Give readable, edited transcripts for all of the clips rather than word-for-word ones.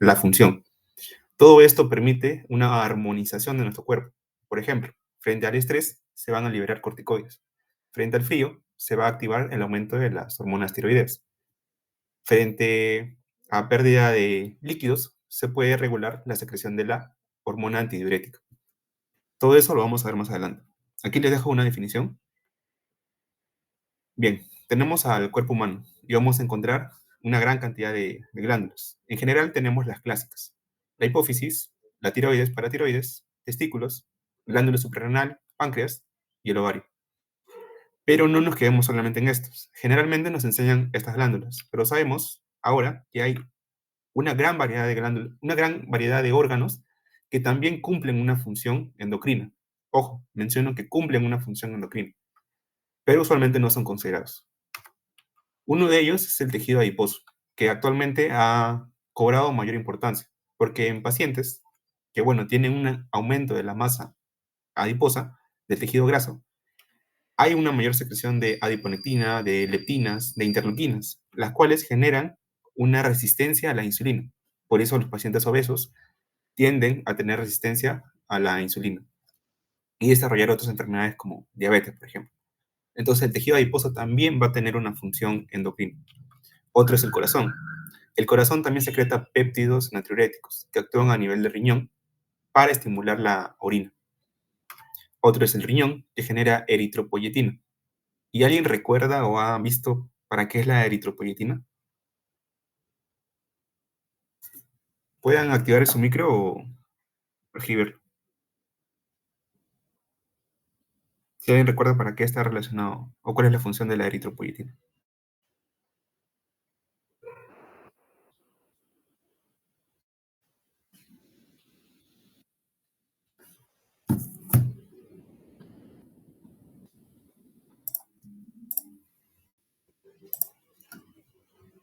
la función. Todo esto permite una armonización de nuestro cuerpo. Por ejemplo, frente al estrés se van a liberar corticoides. Frente al frío se va a activar el aumento de las hormonas tiroideas. Frente a pérdida de líquidos se puede regular la secreción de la hormona antidiurética. Todo eso lo vamos a ver más adelante. Aquí les dejo una definición. Bien, tenemos al cuerpo humano y vamos a encontrar una gran cantidad de glándulas. En general tenemos las clásicas: la hipófisis, la tiroides, paratiroides, testículos, glándula suprarrenal, páncreas y el ovario. Pero no nos quedemos solamente en estos. Generalmente nos enseñan estas glándulas, pero sabemos ahora que hay una gran variedad de glándulas, una gran variedad de órganos que también cumplen una función endocrina. Ojo, menciono que cumplen una función endocrina, pero usualmente no son considerados. Uno de ellos es el tejido adiposo, que actualmente ha cobrado mayor importancia, porque en pacientes que, bueno, tienen un aumento de la masa adiposa, del tejido graso, hay una mayor secreción de adiponectina, de leptinas, de interleuquinas, las cuales generan una resistencia a la insulina. Por eso los pacientes obesos tienden a tener resistencia a la insulina y desarrollar otras enfermedades como diabetes, por ejemplo. Entonces, el tejido adiposo también va a tener una función endocrina. Otro es el corazón. El corazón también secreta péptidos natriuréticos que actúan a nivel de riñón para estimular la orina. Otro es el riñón, que genera eritropoyetina. ¿Y alguien recuerda o ha visto para qué es la eritropoyetina? ¿Pueden activar su micro o escribirlo? Si alguien recuerda para qué está relacionado o cuál es la función de la eritropoyetina.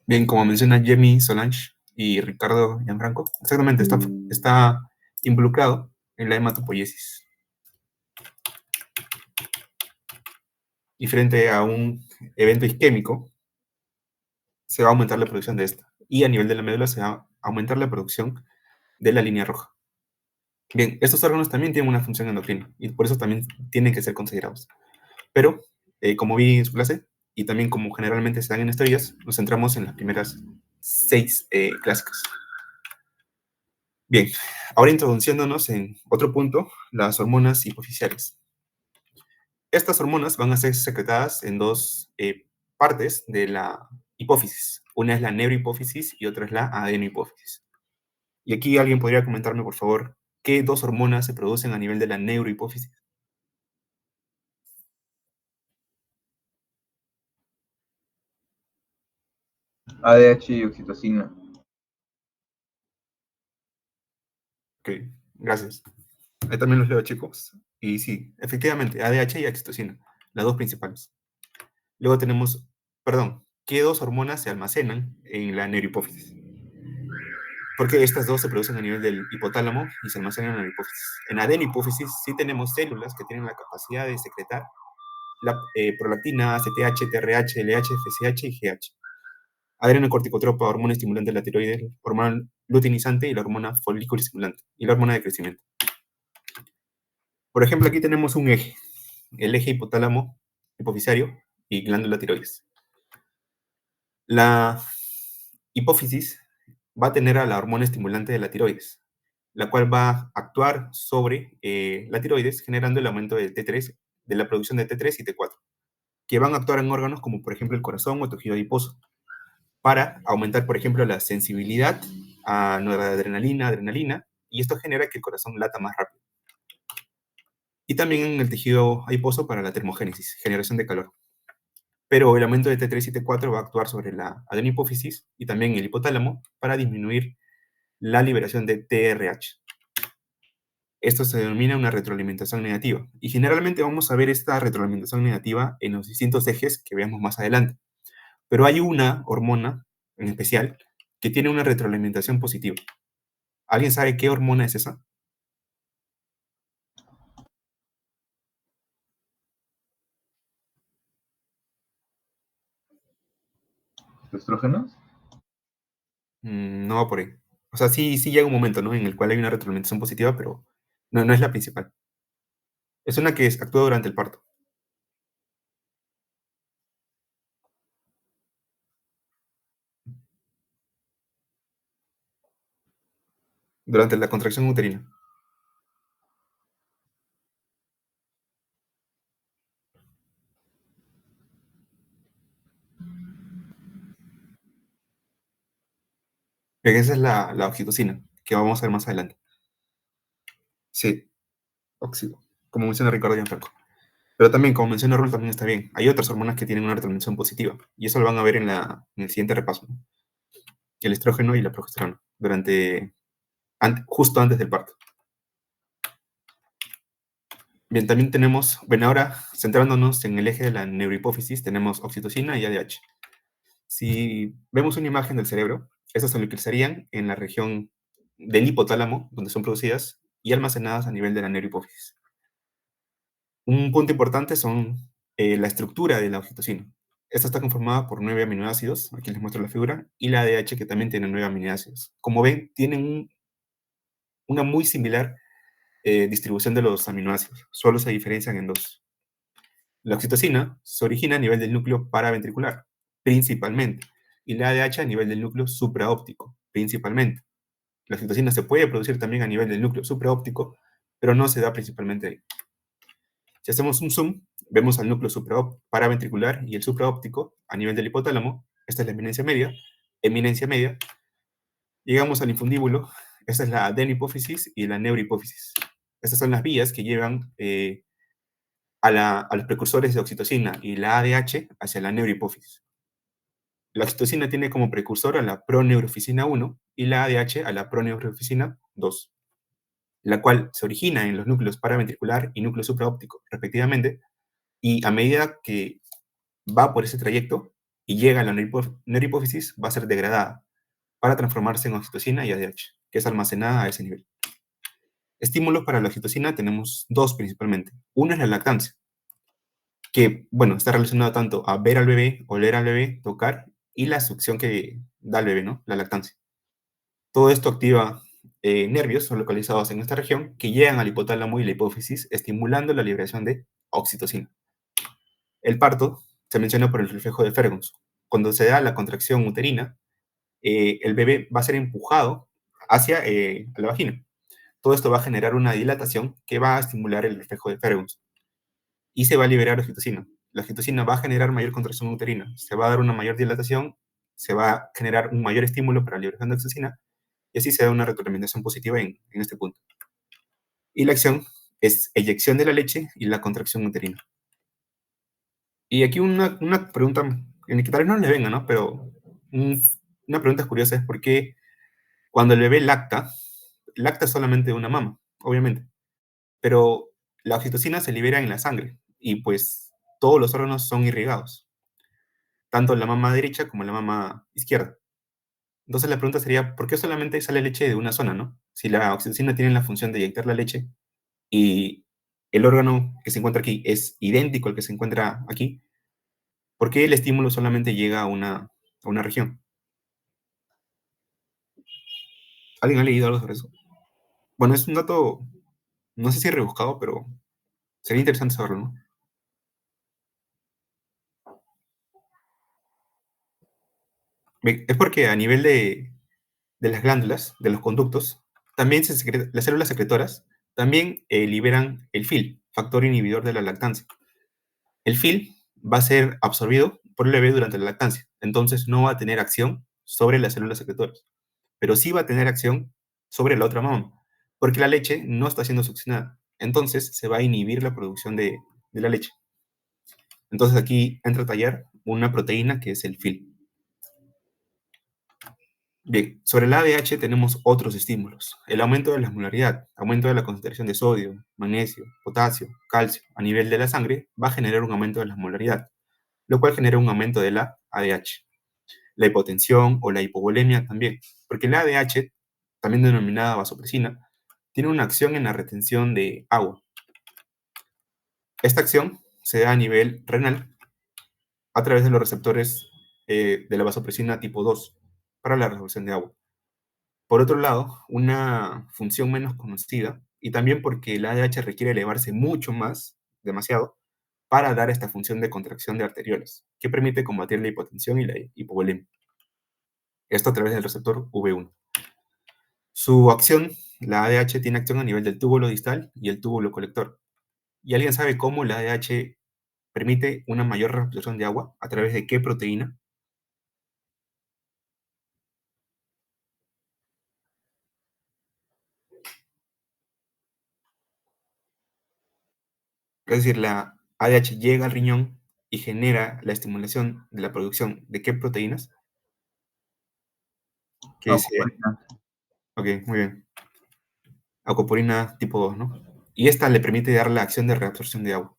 Bien, como menciona Jamie Solange y Ricardo Gianfranco, exactamente, está involucrado en la hematopoiesis. Y frente a un evento isquémico, se va a aumentar la producción de esta. Y a nivel de la médula se va a aumentar la producción de la línea roja. Bien, estos órganos también tienen una función endocrina y por eso también tienen que ser considerados. Pero, como vi en su clase, y también como generalmente se dan en historias, nos centramos en las primeras 6 clásicas. Bien, ahora introduciéndonos en otro punto, las hormonas hipofisiales. Estas hormonas van a ser secretadas en dos partes de la hipófisis. Una es la neurohipófisis y otra es la adenohipófisis. Y aquí alguien podría comentarme, por favor, qué dos hormonas se producen a nivel de la neurohipófisis. ADH y oxitocina. Ok, gracias. Ahí también los leo, chicos. Y sí, efectivamente, ADH y oxitocina, las dos principales. Luego tenemos, perdón, ¿qué dos hormonas se almacenan en la neurohipófisis? Porque estas dos se producen a nivel del hipotálamo y se almacenan en la hipófisis. En adenohipófisis sí tenemos células que tienen la capacidad de secretar la prolactina, ACTH, TRH, LH, FSH y GH. Adrenocorticotropa, hormona estimulante de la tiroides, hormona luteinizante y la hormona folículo estimulante y la hormona de crecimiento. Por ejemplo, aquí tenemos un eje, el eje hipotálamo hipofisario y glándula tiroides. La hipófisis va a tener a la hormona estimulante de la tiroides, la cual va a actuar sobre la tiroides generando el aumento del T3, de la producción de T3 y T4, que van a actuar en órganos como por ejemplo el corazón o el tejido adiposo, para aumentar por ejemplo la sensibilidad a noradrenalina, adrenalina, y esto genera que el corazón lata más rápido. Y también en el tejido adiposo para la termogénesis, generación de calor. Pero el aumento de T3 y T4 va a actuar sobre la adenohipófisis y también el hipotálamo para disminuir la liberación de TRH. Esto se denomina una retroalimentación negativa. Y generalmente vamos a ver esta retroalimentación negativa en los distintos ejes que veamos más adelante. Pero hay una hormona en especial que tiene una retroalimentación positiva. ¿Alguien sabe qué hormona es esa? ¿Estrógenos? No va por ahí. O sea, sí llega un momento, ¿no? En el cual hay una retroalimentación positiva, pero no es la principal. Es una que actúa durante el parto, durante la contracción uterina. Bien, esa es la oxitocina, que vamos a ver más adelante. Sí, óxido, como menciona Ricardo Gianfranco. Pero también, como menciona Rul, también está bien. Hay otras hormonas que tienen una retroalimentación positiva, y eso lo van a ver en el siguiente repaso, ¿no? El estrógeno y la progesterona, justo antes del parto. Bien, también tenemos, bueno, ahora centrándonos en el eje de la neurohipófisis, tenemos oxitocina y ADH. Si vemos una imagen del cerebro, estas se localizarían en la región del hipotálamo, donde son producidas y almacenadas a nivel de la neurohipófisis. Un punto importante son la estructura de la oxitocina. Esta está conformada por 9 aminoácidos, aquí les muestro la figura, y la ADH que también tiene 9 aminoácidos. Como ven, tienen una muy similar distribución de los aminoácidos, solo se diferencian en dos. La oxitocina se origina a nivel del núcleo paraventricular, principalmente, y la ADH a nivel del núcleo supraóptico, principalmente. La oxitocina se puede producir también a nivel del núcleo supraóptico, pero no se da principalmente ahí. Si hacemos un zoom, vemos al núcleo paraventricular y el supraóptico a nivel del hipotálamo. Esta es la eminencia media. Llegamos al infundíbulo. Esta es la adenopófisis y la neurohipófisis. Estas son las vías que llevan a los precursores de oxitocina y la ADH hacia la neurohipófisis. La oxitocina tiene como precursor a la proneurofisina 1 y la ADH a la proneurofisina 2, la cual se origina en los núcleos paraventricular y núcleo supraóptico, respectivamente, y a medida que va por ese trayecto y llega a la neurohipófisis, va a ser degradada para transformarse en oxitocina y ADH, que es almacenada a ese nivel. Estímulos para la oxitocina tenemos dos principalmente. Uno es la lactancia, que, bueno, está relacionado tanto a ver al bebé, oler al bebé, tocar, y la succión que da el bebé, ¿no? La lactancia. Todo esto activa nervios localizados en esta región que llegan al hipotálamo y la hipófisis, estimulando la liberación de oxitocina. El parto se menciona por el reflejo de Ferguson. Cuando se da la contracción uterina, el bebé va a ser empujado hacia la vagina. Todo esto va a generar una dilatación que va a estimular el reflejo de Ferguson y se va a liberar oxitocina. La oxitocina va a generar mayor contracción uterina, se va a dar una mayor dilatación, se va a generar un mayor estímulo para la liberación de oxitocina y así se da una retroalimentación positiva en este punto. Y la acción es eyección de la leche y la contracción uterina. Y aquí una pregunta en la que tal vez no le venga, ¿no? Pero una pregunta curiosa es por qué cuando el bebé lacta solamente de una mama, obviamente, pero la oxitocina se libera en la sangre y pues todos los órganos son irrigados, tanto la mama derecha como la mama izquierda. Entonces la pregunta sería, ¿por qué solamente sale leche de una zona, no? Si la oxitocina tiene la función de inyectar la leche y el órgano que se encuentra aquí es idéntico al que se encuentra aquí, ¿por qué el estímulo solamente llega a una región? ¿Alguien ha leído algo sobre eso? Bueno, es un dato, no sé si rebuscado, pero sería interesante saberlo, ¿no? Es porque a nivel de las glándulas, de los conductos, también las células secretoras también liberan el FIL, factor inhibidor de la lactancia. El FIL va a ser absorbido por el bebé durante la lactancia, entonces no va a tener acción sobre las células secretoras, pero sí va a tener acción sobre la otra mama, porque la leche no está siendo succionada, entonces se va a inhibir la producción de la leche. Entonces aquí entra a tallar una proteína que es el FIL. Bien, sobre el ADH tenemos otros estímulos. El aumento de la osmolaridad, aumento de la concentración de sodio, magnesio, potasio, calcio a nivel de la sangre va a generar un aumento de la osmolaridad, lo cual genera un aumento de la ADH. La hipotensión o la hipovolemia también, porque la ADH, también denominada vasopresina, tiene una acción en la retención de agua. Esta acción se da a nivel renal a través de los receptores de la vasopresina tipo 2 para la resolución de agua. Por otro lado, una función menos conocida, y también porque el ADH requiere elevarse mucho más, demasiado, para dar esta función de contracción de arteriolas, que permite combatir la hipotensión y la hipovolemia. Esto a través del receptor V1. Su acción, la ADH tiene acción a nivel del túbulo distal y el túbulo colector. ¿Y alguien sabe cómo la ADH permite una mayor reabsorción de agua? ¿A través de qué proteína? Es decir, la ADH llega al riñón y genera la estimulación de la producción de qué proteínas? Que es, Acuoporina. ok, muy bien. Acoporina tipo 2, ¿no? Y esta le permite dar la acción de reabsorción de agua.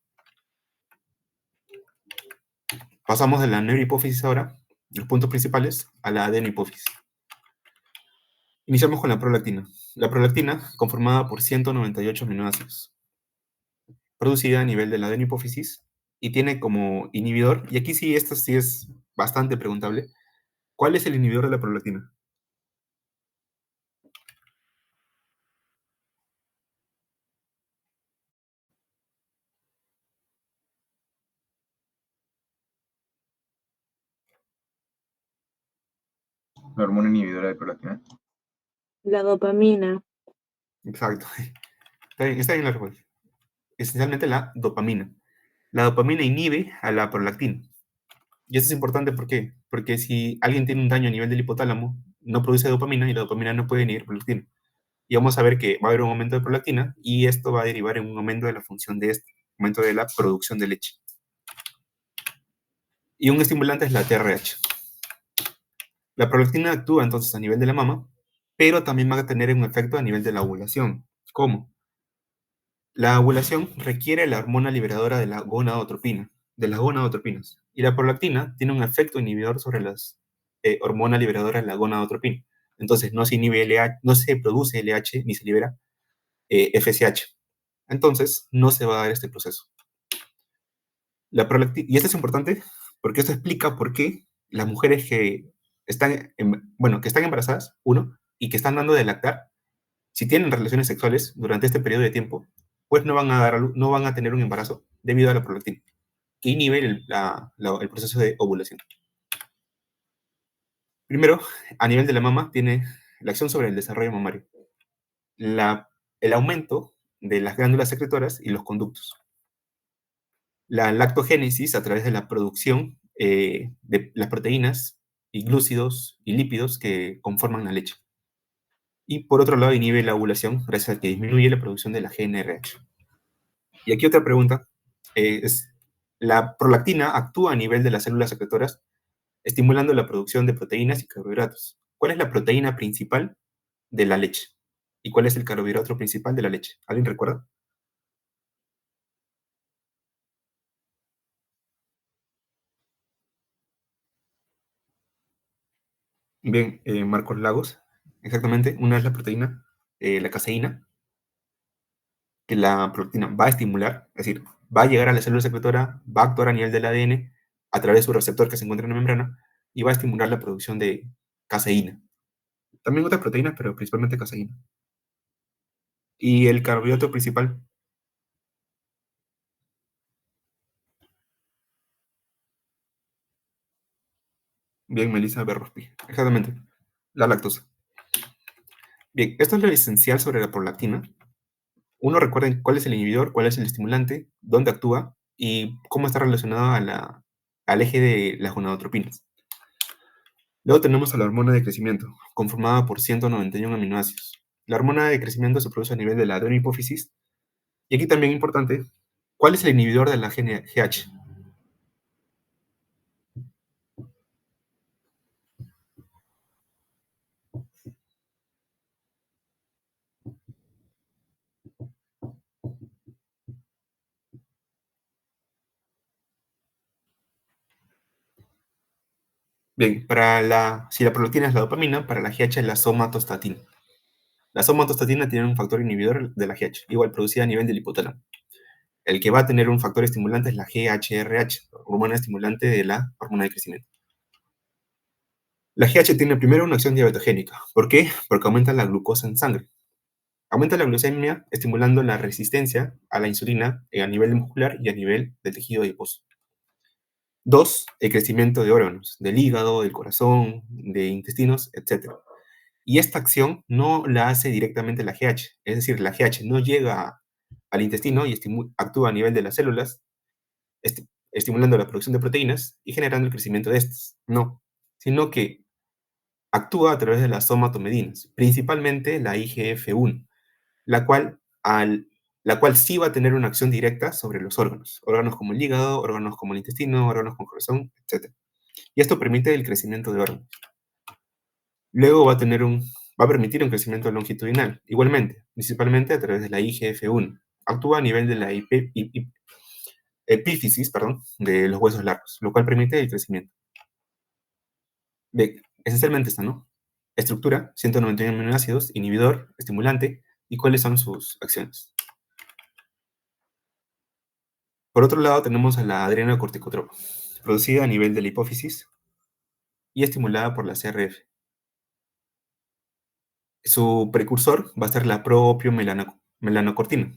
Pasamos de la neurohipófisis ahora, los puntos principales, a la adenohipófisis. Iniciamos con la prolactina. La prolactina, conformada por 198 aminoácidos, producida a nivel de la adenohipófisis y tiene como inhibidor, y aquí sí, esto sí es bastante preguntable, ¿cuál es el inhibidor de la prolactina? La hormona inhibidora de prolactina. La dopamina. Exacto. Está bien la respuesta. Esencialmente la dopamina. La dopamina inhibe a la prolactina. Y esto es importante, ¿por qué? Porque si alguien tiene un daño a nivel del hipotálamo, no produce dopamina y la dopamina no puede inhibir prolactina. Y vamos a ver que va a haber un aumento de prolactina y esto va a derivar en un aumento de la función de este, aumento de la producción de leche. Y un estimulante es la TRH. La prolactina actúa entonces a nivel de la mama, pero también va a tener un efecto a nivel de la ovulación. ¿Cómo? La ovulación requiere la hormona liberadora de la gonadotropina, de las gonadotropinas. Y la prolactina tiene un efecto inhibidor sobre las hormonas liberadoras de la gonadotropina. Entonces no se inhibe LH, no se produce LH ni se libera FSH. Entonces no se va a dar este proceso. La prolactina, y esto es importante porque esto explica por qué las mujeres que están, bueno, que están embarazadas, uno, y que están dando de lactar, si tienen relaciones sexuales durante este periodo de tiempo, pues no van a, no van a tener un embarazo debido a la prolactina, que inhibe el proceso de ovulación. Primero, a nivel de la mama, tiene la acción sobre el desarrollo mamario, el aumento de las glándulas secretoras y los conductos. La lactogénesis a través de la producción de las proteínas y glúcidos y lípidos que conforman la leche. Y por otro lado, inhibe la ovulación gracias a que disminuye la producción de la GnRH. Y aquí otra pregunta es, la prolactina actúa a nivel de las células secretoras, estimulando la producción de proteínas y carbohidratos. ¿Cuál es la proteína principal de la leche? ¿Y cuál es el carbohidrato principal de la leche? ¿Alguien recuerda? Bien, Marcos Lagos, exactamente. Una es la proteína, la caseína, que la prolactina va a estimular, es decir, va a llegar a la célula secretora, va a actuar a nivel del ADN a través de su receptor que se encuentra en la membrana y va a estimular la producción de caseína. También otras proteínas, pero principalmente caseína. Y el carbohidrato principal, bien, Melissa Berrospi, exactamente, la lactosa. Bien, esto es lo esencial sobre la prolactina. Uno, recuerden cuál es el inhibidor, cuál es el estimulante, dónde actúa y cómo está relacionado al eje de las gonadotropinas. Luego tenemos a la hormona de crecimiento, conformada por 191 aminoácidos. La hormona de crecimiento se produce a nivel de la adenohipófisis. Y aquí también importante, ¿cuál es el inhibidor de la GH? Bien, si la prolactina es la dopamina, para la GH es la somatostatina. La somatostatina tiene un factor inhibidor de la GH, igual producida a nivel del hipotálamo. El que va a tener un factor estimulante es la GHRH, hormona estimulante de la hormona de crecimiento. La GH tiene primero una acción diabetogénica. ¿Por qué? Porque aumenta la glucosa en sangre. Aumenta la glucemia, estimulando la resistencia a la insulina a nivel muscular y a nivel del tejido adiposo. 2, el crecimiento de órganos, del hígado, del corazón, de intestinos, etc. Y esta acción no la hace directamente la GH, es decir, la GH no llega al intestino y actúa a nivel de las células, estimulando la producción de proteínas y generando el crecimiento de estas. No, sino que actúa a través de las somatomedinas, principalmente la IGF-1, la cual, la cual sí va a tener una acción directa sobre los órganos como el hígado, órganos como el intestino, órganos como el corazón, etc. Y esto permite el crecimiento de órganos. Luego va a permitir un crecimiento longitudinal, igualmente, principalmente a través de la IGF-1. Actúa a nivel de la epífisis, de los huesos largos, lo cual permite el crecimiento. Bien, esencialmente esto, ¿no? Estructura, 191 aminoácidos, inhibidor, estimulante, y cuáles son sus acciones. Por otro lado, tenemos a la adrenocorticotropa, producida a nivel de la hipófisis y estimulada por la CRF. Su precursor va a ser la melanocortina.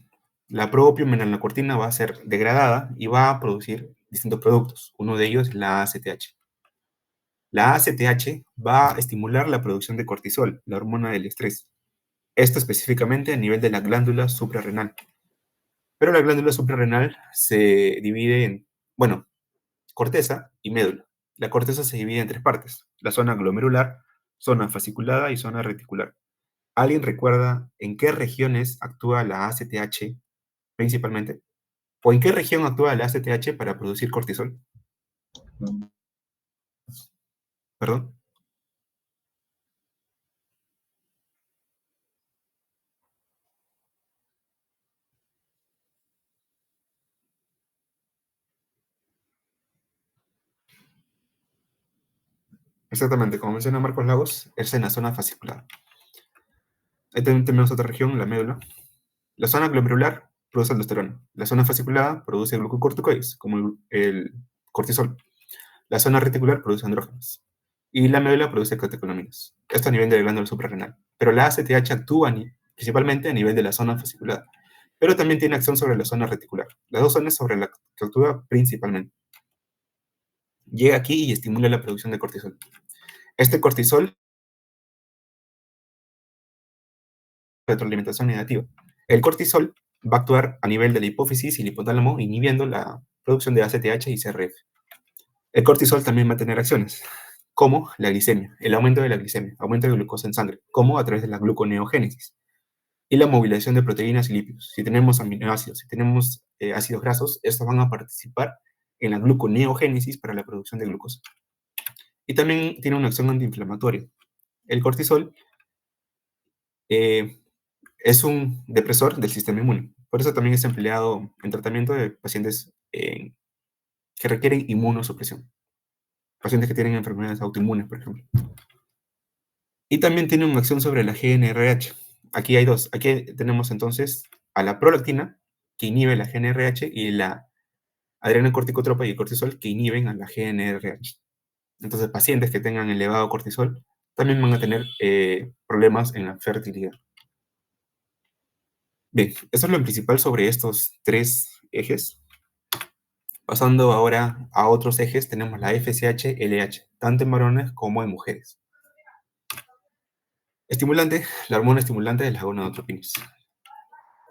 La melanocortina va a ser degradada y va a producir distintos productos. Uno de ellos es la ACTH. La ACTH va a estimular la producción de cortisol, la hormona del estrés. Esto específicamente a nivel de la glándula suprarrenal. Pero la glándula suprarrenal se divide en, corteza y médula. La corteza se divide en 3 partes: la zona glomerular, zona fasciculada y zona reticular. ¿Alguien recuerda en qué regiones actúa la ACTH principalmente? ¿O en qué región actúa la ACTH para producir cortisol? ¿Perdón? Exactamente, como menciona Marcos Lagos, es en la zona fascicular. Ahí también tenemos otra región, la médula. La zona glomerular produce aldosterona. La zona fasciculada produce glucocorticoides, como el cortisol. La zona reticular produce andrógenos. Y la médula produce catecolaminas. Esto a nivel de la glándula suprarrenal. Pero la ACTH actúa principalmente a nivel de la zona fasciculada. Pero también tiene acción sobre la zona reticular. Las dos zonas sobre las que actúa principalmente. Llega aquí y estimula la producción de cortisol. Este cortisol retroalimentación negativa. El cortisol va a actuar a nivel de la hipófisis y el hipotálamo, inhibiendo la producción de ACTH y CRF. El cortisol también va a tener acciones, como la glicemia, el aumento de la glicemia, aumento de glucosa en sangre, como a través de la gluconeogénesis, y la movilización de proteínas y lípidos. Si tenemos aminoácidos, si tenemos ácidos grasos, estos van a participar en la gluconeogénesis para la producción de glucosa. Y también tiene una acción antiinflamatoria. El cortisol es un depresor del sistema inmune. Por eso también es empleado en tratamiento de pacientes que requieren inmunosupresión. Pacientes que tienen enfermedades autoinmunes, por ejemplo. Y también tiene una acción sobre la GnRH. Aquí hay dos. Aquí tenemos entonces a la prolactina, que inhibe la GnRH, y la adrenocorticotropa y el cortisol, que inhiben a la GnRH. Entonces, pacientes que tengan elevado cortisol también van a tener problemas en la fertilidad. Bien, eso es lo principal sobre estos 3 ejes. Pasando ahora a otros ejes, tenemos la FSH-LH, tanto en varones como en mujeres. Estimulante, la hormona estimulante de las gonadotropinas.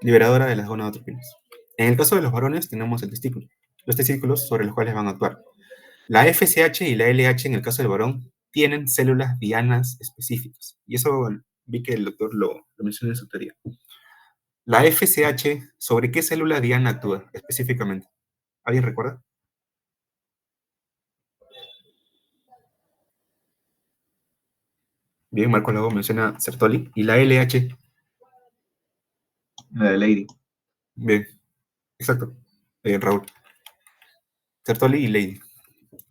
Liberadora de las gonadotropinas. En el caso de los varones tenemos el testículo, los testículos sobre los cuales van a actuar. La FSH y la LH en el caso del varón tienen células dianas específicas. Y eso vi que el doctor lo mencionó en su teoría. La FSH, ¿sobre qué célula diana actúa específicamente? ¿Alguien recuerda? Bien, Marco luego menciona Sertoli. ¿Y la LH? La de Lady. Bien, exacto. Raúl. Sertoli y Lady.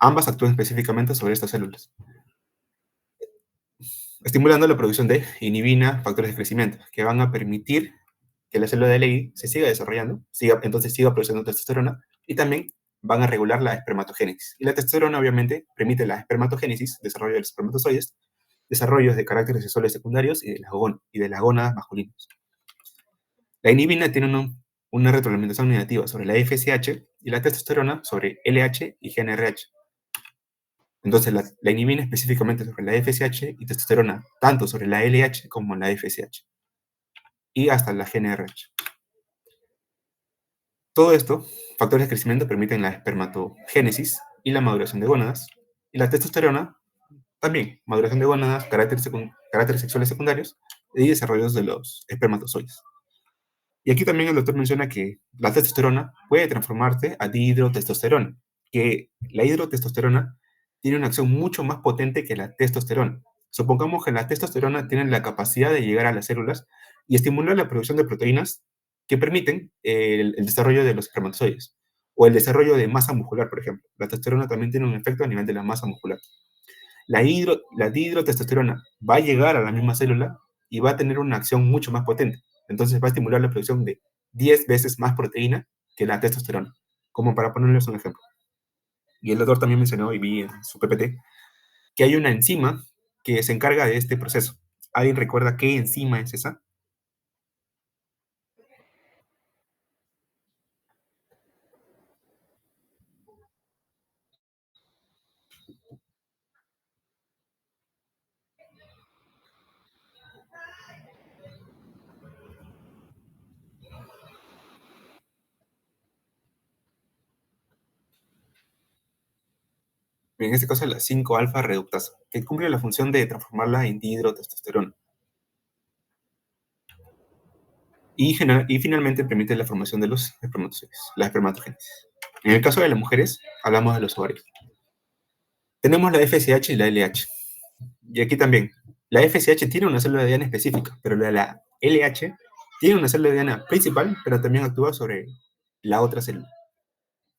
Ambas actúan específicamente sobre estas células, estimulando la producción de inhibina, factores de crecimiento, que van a permitir que la célula de Ley se siga desarrollando, entonces siga produciendo testosterona, y también van a regular la espermatogénesis. Y la testosterona, obviamente, permite la espermatogénesis, desarrollo de los espermatozoides, desarrollos de caracteres sexuales secundarios y de las gónadas masculinas. La inhibina tiene una retroalimentación negativa sobre la FSH y la testosterona sobre LH y GnRH. Entonces, la inhibina específicamente sobre la FSH y testosterona tanto sobre la LH como la FSH y hasta la GnRH. Todo esto, factores de crecimiento, permiten la espermatogénesis y la maduración de gónadas, y la testosterona también, maduración de gónadas, caracteres sexuales secundarios y desarrollos de los espermatozoides. Y aquí también el doctor menciona que la testosterona puede transformarse a dihidrotestosterona, que la hidrotestosterona tiene una acción mucho más potente que la testosterona. Supongamos que la testosterona tiene la capacidad de llegar a las células y estimular la producción de proteínas que permiten el desarrollo de los espermatozoides o el desarrollo de masa muscular, por ejemplo. La testosterona también tiene un efecto a nivel de la masa muscular. La dihidrotestosterona va a llegar a la misma célula y va a tener una acción mucho más potente. Entonces va a estimular la producción de 10 veces más proteína que la testosterona, como para ponerles un ejemplo. Y el doctor también mencionó, y vi en su PPT, que hay una enzima que se encarga de este proceso. ¿Alguien recuerda qué enzima es esa? En este caso, la 5-alfa reductasa, que cumple la función de transformarla en dihidrotestosterona. Y finalmente permite la formación de los espermatozoides, la espermatogénesis. En el caso de las mujeres, hablamos de los ovarios. Tenemos la FSH y la LH. Y aquí también, la FSH tiene una célula de ADN específica, pero la LH tiene una célula de ADN principal, pero también actúa sobre la otra célula.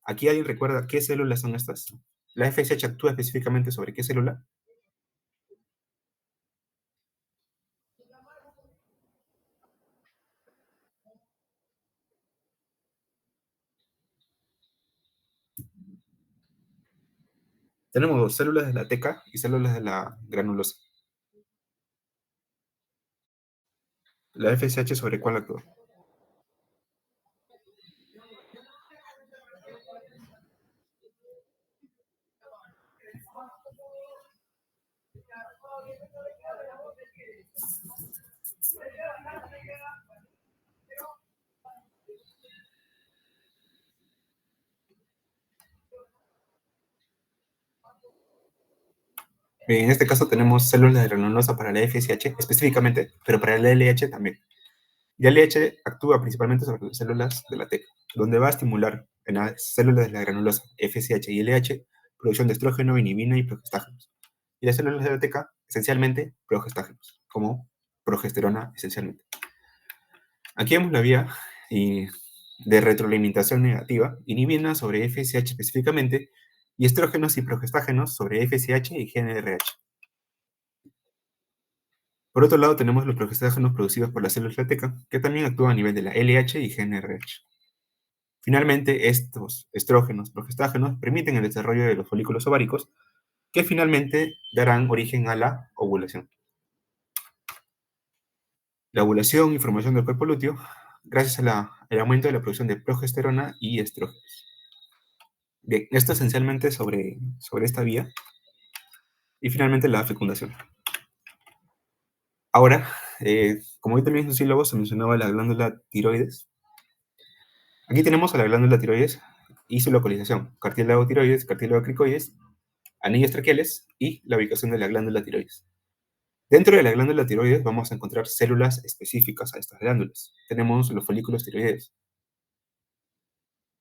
¿Aquí alguien recuerda qué células son estas? ¿La FSH actúa específicamente sobre qué célula? Tenemos células de la teca y células de la granulosa. ¿La FSH sobre cuál actúa? En este caso tenemos células de granulosa para la FSH específicamente, pero para la LH también. Y la LH actúa principalmente sobre las células de la teca, donde va a estimular en las células de la granulosa FSH y LH producción de estrógeno, inhibina y progestágenos. Y las células de la teca, esencialmente, progestágenos, como progesterona esencialmente. Aquí vemos la vía de retroalimentación negativa, inhibina sobre FSH específicamente, y estrógenos y progestágenos sobre FSH y GnRH. Por otro lado, tenemos los progestágenos producidos por las células de la teca, que también actúan a nivel de la LH y GnRH. Finalmente, estos estrógenos, progestágenos, permiten el desarrollo de los folículos ováricos, que finalmente darán origen a la ovulación. La ovulación y formación del cuerpo lúteo, gracias al aumento de la producción de progesterona y estrógenos. Bien, esto esencialmente sobre esta vía. Y finalmente la fecundación. Ahora, como hoy también en su sílabo se mencionaba la glándula tiroides. Aquí tenemos a la glándula tiroides y su localización: cartílago tiroides, cartílago cricoides, anillos traqueales y la ubicación de la glándula tiroides. Dentro de la glándula tiroides vamos a encontrar células específicas a estas glándulas. Tenemos los folículos tiroides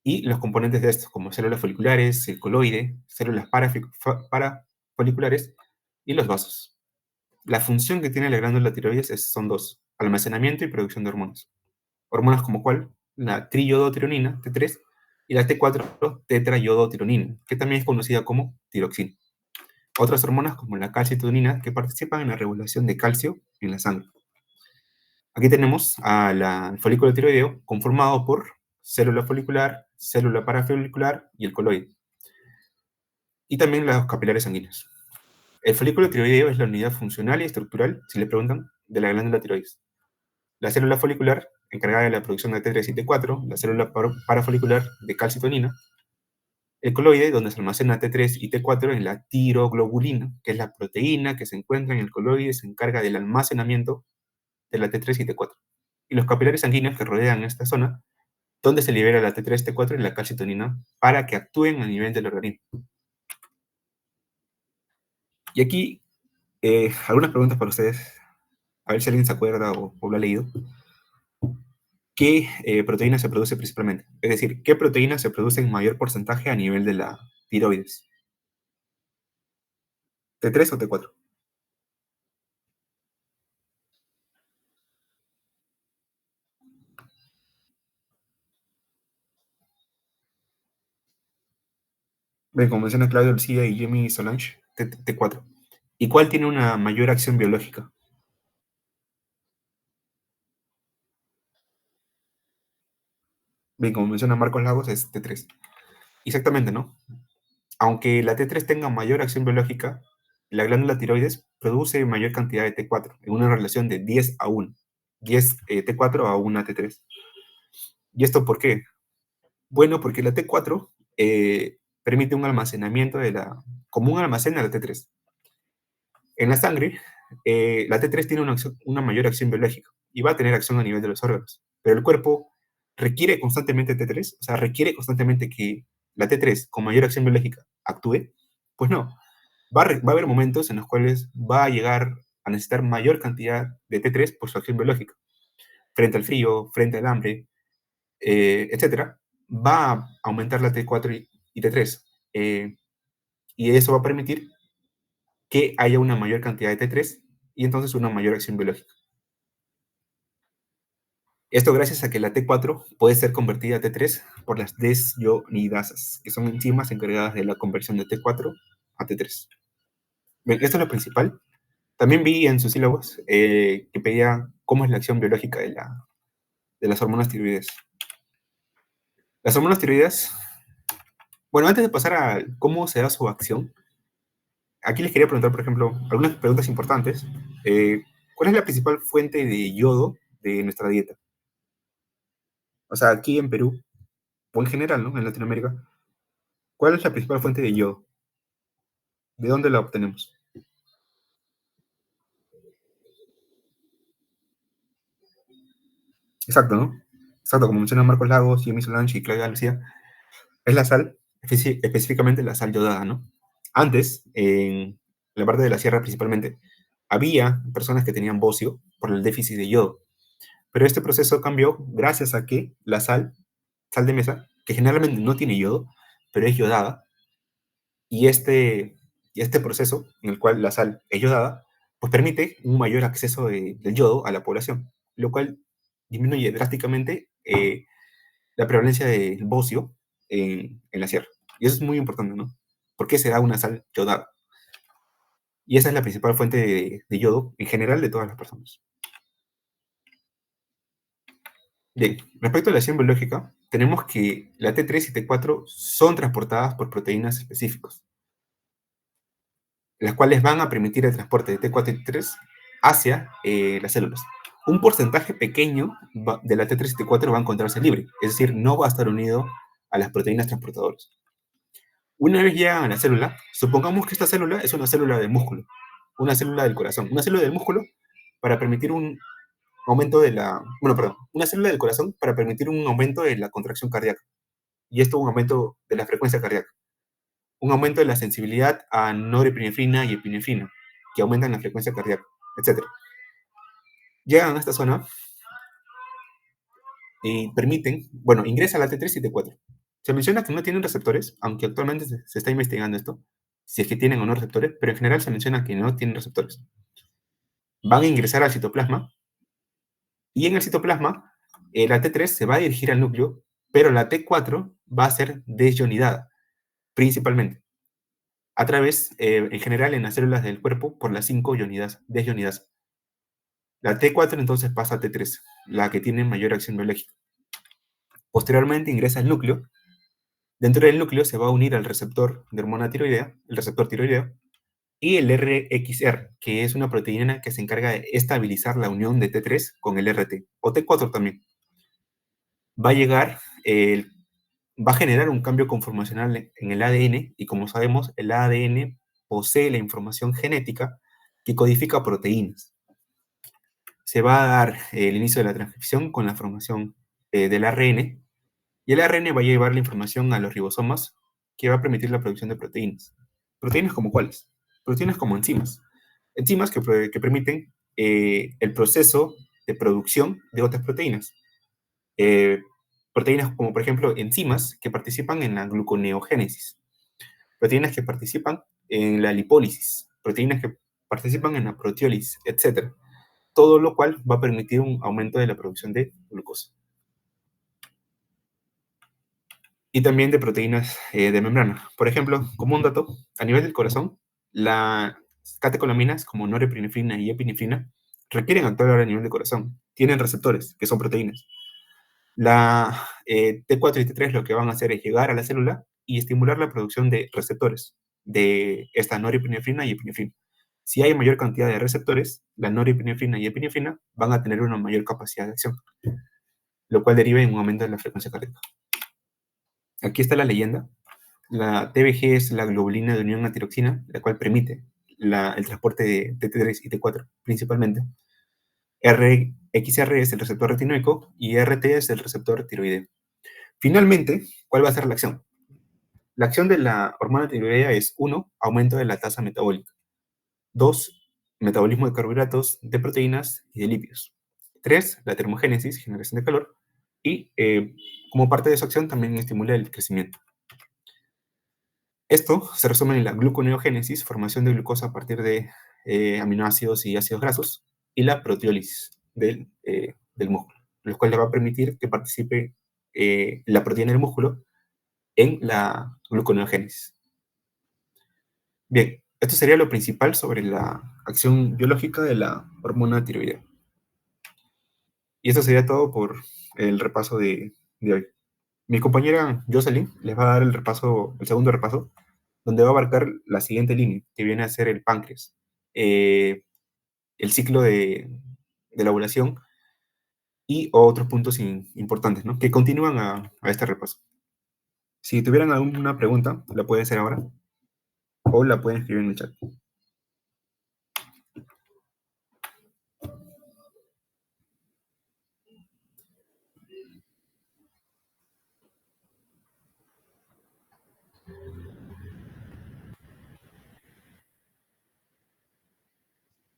y los componentes de estos, como células foliculares, el coloide, células parafoliculares y los vasos. La función que tiene la glándula tiroides son dos: almacenamiento y producción de hormonas. Hormonas como cuál, la triiodotironina, T3, y la T4 tetraiodotironina, que también es conocida como tiroxina. Otras hormonas como la calcitonina, que participan en la regulación de calcio en la sangre. Aquí tenemos al folículo tiroideo conformado por célula folicular, célula parafolicular y el coloide. Y también los capilares sanguíneos. El folículo tiroideo es la unidad funcional y estructural, si le preguntan, de la glándula tiroides. La célula folicular, encargada de la producción de T3 y T4, la célula parafolicular de calcitonina, el coloide, donde se almacena T3 y T4 en la tiroglobulina, que es la proteína que se encuentra en el coloide y se encarga del almacenamiento de la T3 y T4. Y los capilares sanguíneos que rodean esta zona, donde se libera la T3, T4 y la calcitonina para que actúen a nivel del organismo. Y aquí, algunas preguntas para ustedes, a ver si alguien se acuerda o lo ha leído. ¿Qué proteína se produce principalmente? Es decir, ¿qué proteína se produce en mayor porcentaje a nivel de la tiroides? ¿T3 o T4? Bien, como menciona Claudio Lucía y Jamie Solange, T4. ¿Y cuál tiene una mayor acción biológica? Bien, como menciona Marcos Lagos, es T3. Exactamente, ¿no? Aunque la T3 tenga mayor acción biológica, la glándula tiroides produce mayor cantidad de T4, en una relación de 10 a 1. 10 T4 a 1 T3. ¿Y esto por qué? Bueno, porque la T4 permite un almacenamiento como un almacén de la T3. En la sangre, la T3 tiene una mayor acción biológica y va a tener acción a nivel de los órganos, pero el cuerpo requiere constantemente T3, o sea, requiere constantemente que la T3 con mayor acción biológica actúe. Pues no, va a haber momentos en los cuales va a llegar a necesitar mayor cantidad de T3 por su acción biológica. Frente al frío, frente al hambre, etcétera, va a aumentar la T4 y T3. Y eso va a permitir que haya una mayor cantidad de T3 y entonces una mayor acción biológica. Esto gracias a que la T4 puede ser convertida a T3 por las desionidasas, que son enzimas encargadas de la conversión de T4 a T3. Bien, esto es lo principal. También vi en sus sílabos que pedía cómo es la acción biológica de las hormonas tiroides. Las hormonas tiroides, bueno, antes de pasar a cómo se da su acción, aquí les quería preguntar, por ejemplo, algunas preguntas importantes. ¿Cuál es la principal fuente de yodo de nuestra dieta? O sea, aquí en Perú, o en general, ¿no? En Latinoamérica, ¿cuál es la principal fuente de yodo? ¿De dónde la obtenemos? Exacto, ¿no? Exacto, como menciona Marcos Lagos, Jimmy Solange y Claudia García, es la sal, específicamente la sal yodada, ¿no? Antes, en la parte de la sierra principalmente, había personas que tenían bocio por el déficit de yodo, pero este proceso cambió gracias a que la sal de mesa, que generalmente no tiene yodo, pero es yodada, y este proceso en el cual la sal es yodada, pues permite un mayor acceso del yodo a la población, lo cual disminuye drásticamente la prevalencia del bocio en la sierra. Y eso es muy importante, ¿no? ¿Por qué se da una sal yodada? Y esa es la principal fuente de yodo en general de todas las personas. Bien, respecto a la acción biológica, tenemos que la T3 y T4 son transportadas por proteínas específicas, las cuales van a permitir el transporte de T4 y T3 hacia las células. Un porcentaje pequeño de la T3 y T4 va a encontrarse libre, es decir, no va a estar unido a las proteínas transportadoras. Una vez llegan a la célula, supongamos que esta célula es una célula de músculo, una célula del corazón, una célula del músculo para permitir un aumento de la, bueno, perdón, una célula del corazón para permitir un aumento de la contracción cardíaca. Y esto un aumento de la frecuencia cardíaca, un aumento de la sensibilidad a norepinefrina y epinefrina, que aumentan la frecuencia cardíaca, etc. Llegan a esta zona y permiten, bueno, ingresa la T3 y T4. Se menciona que no tienen receptores, aunque actualmente se está investigando esto, si es que tienen o no receptores, pero en general se menciona que no tienen receptores. Van a ingresar al citoplasma y en el citoplasma la T3 se va a dirigir al núcleo, pero la T4 va a ser desionidada, principalmente, a través, en general, en las células del cuerpo, por las 5 desionidasas. La T4 entonces pasa a T3, la que tiene mayor acción biológica. Posteriormente ingresa al núcleo. Dentro del núcleo se va a unir al receptor de hormona tiroidea, el receptor tiroideo, y el RXR, que es una proteína que se encarga de estabilizar la unión de T3 con el RT, o T4 también. Va a llegar, va a generar un cambio conformacional en el ADN, y como sabemos, el ADN posee la información genética que codifica proteínas. Se va a dar el inicio de la transcripción con la formación del ARN, y el ARN va a llevar la información a los ribosomas, que va a permitir la producción de proteínas. ¿Proteínas como cuáles? Proteínas como enzimas. Enzimas que permiten el proceso de producción de otras proteínas. Eh, Proteínas como, por ejemplo, enzimas que participan en la gluconeogénesis. Proteínas que participan en la lipólisis. Proteínas que participan en la proteólisis, etc. Todo lo cual va a permitir un aumento de la producción de glucosa. Y también de proteínas de membrana. Por ejemplo, como un dato, a nivel del corazón, las catecolaminas como norepinefrina y epinefrina requieren actuar a nivel del corazón. Tienen receptores, que son proteínas. La T4 y T3 lo que van a hacer es llegar a la célula y estimular la producción de receptores de esta norepinefrina y epinefrina. Si hay mayor cantidad de receptores, la norepinefrina y epinefrina van a tener una mayor capacidad de acción, lo cual deriva en un aumento de la frecuencia cardíaca. Aquí está la leyenda. La TBG es la globulina de unión a tiroxina, la cual permite el transporte de T3 y T4 principalmente. RXR es el receptor retinoico y RT es el receptor tiroideo. Finalmente, ¿cuál va a ser la acción? La acción de la hormona tiroidea es 1, aumento de la tasa metabólica. 2, metabolismo de carbohidratos, de proteínas y de lípidos. 3, la termogénesis, generación de calor. Y como parte de su acción también estimula el crecimiento. Esto se resume en la gluconeogénesis, formación de glucosa a partir de aminoácidos y ácidos grasos, y la proteólisis del músculo, lo cual le va a permitir que participe la proteína del músculo en la gluconeogénesis. Bien, esto sería lo principal sobre la acción biológica de la hormona tiroidea. Y esto sería todo por el repaso de hoy. Mi compañera Jocelyn les va a dar el segundo repaso, donde va a abarcar la siguiente línea, que viene a ser el páncreas, el ciclo de la ovulación y otros puntos importantes, ¿no?, que continúan a este repaso. Si tuvieran alguna pregunta, la pueden hacer ahora o la pueden escribir en el chat.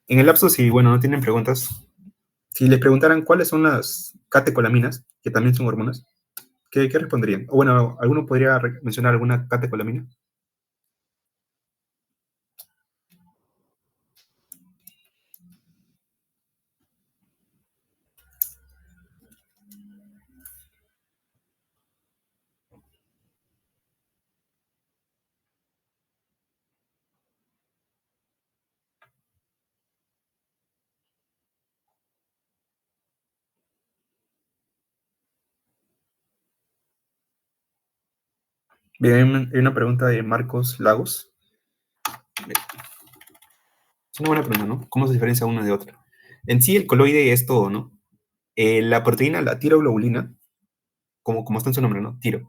En el lapso, si bueno, no tienen preguntas, si les preguntaran cuáles son las catecolaminas, que también son hormonas, ¿qué responderían? O bueno, ¿alguno podría mencionar alguna catecolamina? Bien, hay una pregunta de Marcos Lagos. Es una buena pregunta, ¿no? ¿Cómo se diferencia una de otra? En sí, el coloide es todo, ¿no? La proteína, la tiroglobulina, como está en su nombre, ¿no? Tiro.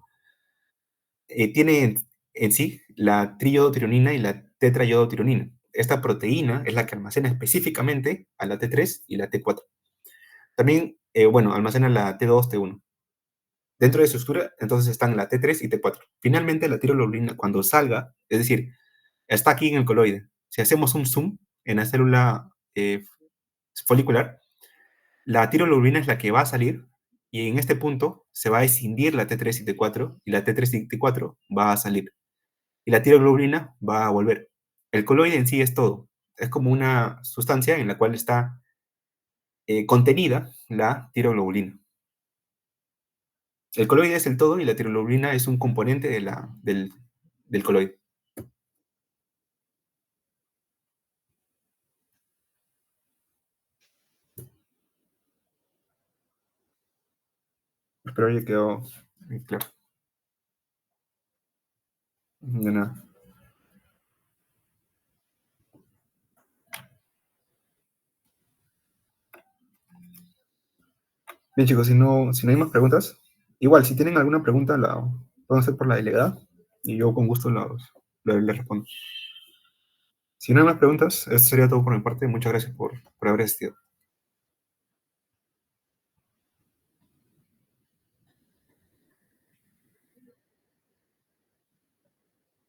Tiene en sí la triiodotironina y la tetraiodotironina. Esta proteína es la que almacena específicamente a la T3 y la T4. También, bueno, almacena la T2, T1. Dentro de su estructura, entonces están la T3 y T4. Finalmente, la tiroglobulina, cuando salga, es decir, está aquí en el coloide. Si hacemos un zoom en la célula folicular, la tiroglobulina es la que va a salir y en este punto se va a escindir la T3 y T4 y la T3 y T4 va a salir y la tiroglobulina va a volver. El coloide en sí es todo. Es como una sustancia en la cual está contenida la tiroglobulina. El coloide es el todo y la tiroglobulina es un componente del coloide. Espero haya quedado claro. De nada. Bien, chicos, si no hay más preguntas, igual, si tienen alguna pregunta, la pueden hacer por la delegada y yo con gusto les respondo. Si no hay más preguntas, esto sería todo por mi parte. Muchas gracias por haber asistido.